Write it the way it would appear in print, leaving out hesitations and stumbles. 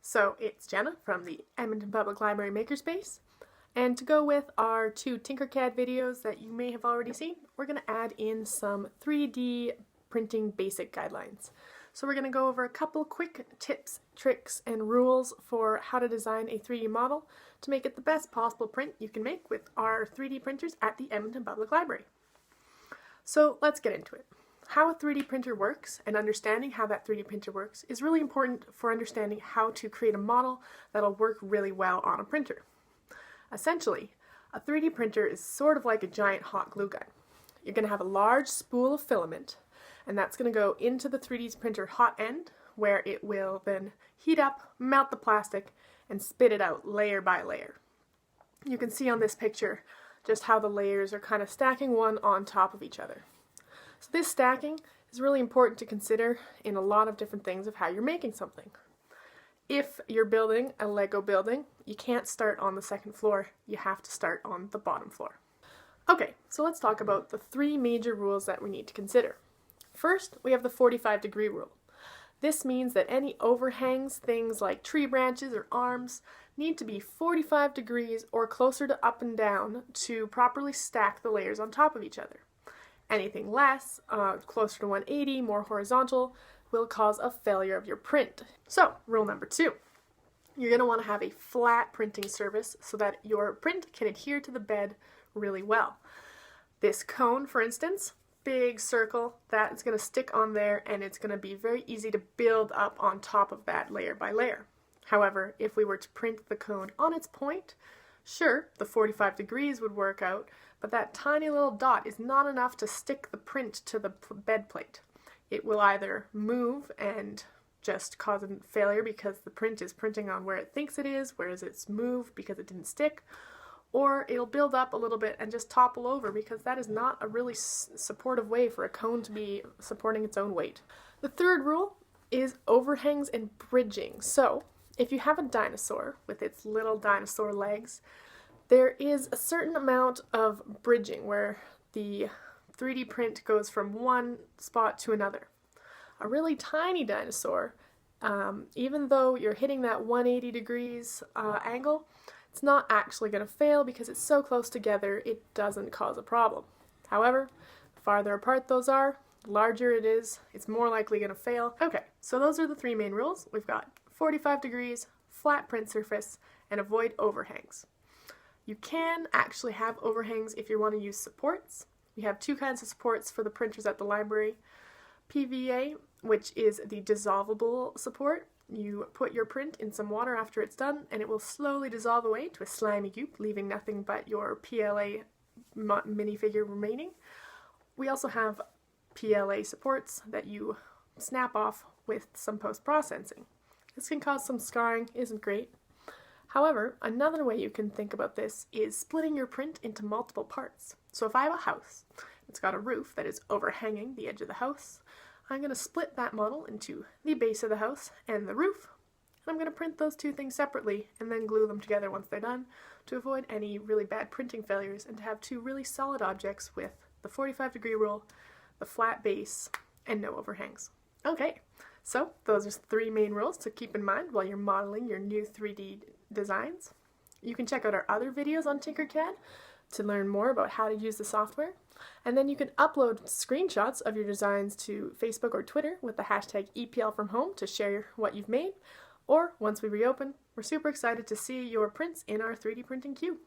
So it's Jenna from the Edmonton Public Library Makerspace, and to go with our 2 Tinkercad videos that you may have already seen, we're going to add in some 3D printing basic guidelines. So we're going to go over a couple quick tips, tricks, and rules for how to design a 3D model to make it the best possible print you can make with our 3D printers at the Edmonton Public Library. So let's get into it. How a 3D printer works and understanding how that 3D printer works is really important for understanding how to create a model that'll work really well on a printer. Essentially, a 3D printer is sort of like a giant hot glue gun. You're going to have a large spool of filament, and that's going to go into the 3D printer hot end, where it will then heat up, melt the plastic, and spit it out layer by layer. You can see on this picture just how the layers are kind of stacking one on top of each other. So this stacking is really important to consider in a lot of different things of how you're making something. If you're building a Lego building, you can't start on the second floor, you have to start on the bottom floor. Okay, so let's talk about the 3 major rules that we need to consider. First, we have the 45-degree rule. This means that any overhangs, things like tree branches or arms, need to be 45 degrees or closer to up and down to properly stack the layers on top of each other. Anything less, closer to 180, more horizontal, will cause a failure of your print. So, rule number 2. You're going to want to have a flat printing surface so that your print can adhere to the bed really well. This cone, for instance, big circle, that is going to stick on there and it's going to be very easy to build up on top of that layer by layer. However, if we were to print the cone on its point, sure, the 45 degrees would work out, but that tiny little dot is not enough to stick the print to the bed plate. It will either move and just cause a failure because the print is printing on where it thinks it is, whereas it's moved because it didn't stick, or it'll build up a little bit and just topple over because that is not a really supportive way for a cone to be supporting its own weight. The third rule is overhangs and bridging. So, if you have a dinosaur with its little dinosaur legs, there is a certain amount of bridging where the 3D print goes from one spot to another. A really tiny dinosaur, even though you're hitting that 180 degrees angle, it's not actually going to fail because it's so close together it doesn't cause a problem. However, the farther apart those are, the larger it is, it's more likely going to fail. Okay, so those are the 3 main rules. We've got 45 degrees, flat print surface, and avoid overhangs. You can actually have overhangs if you want to use supports. We have 2 kinds of supports for the printers at the library. PVA, which is the dissolvable support. You put your print in some water after it's done and it will slowly dissolve away to a slimy goop, leaving nothing but your PLA minifigure remaining. We also have PLA supports that you snap off with some post-processing. This can cause some scarring, isn't great. However, another way you can think about this is splitting your print into multiple parts. So if I have a house, it's got a roof that is overhanging the edge of the house, I'm going to split that model into the base of the house and the roof, and I'm going to print those 2 things separately and then glue them together once they're done to avoid any really bad printing failures and to have 2 really solid objects with the 45-degree rule, the flat base, and no overhangs. Okay, so those are 3 main rules to keep in mind while you're modeling your new 3D designs. You can check out our other videos on Tinkercad to learn more about how to use the software, and then you can upload screenshots of your designs to Facebook or Twitter with the hashtag EPLFromHome to share what you've made, or once we reopen, we're super excited to see your prints in our 3D printing queue.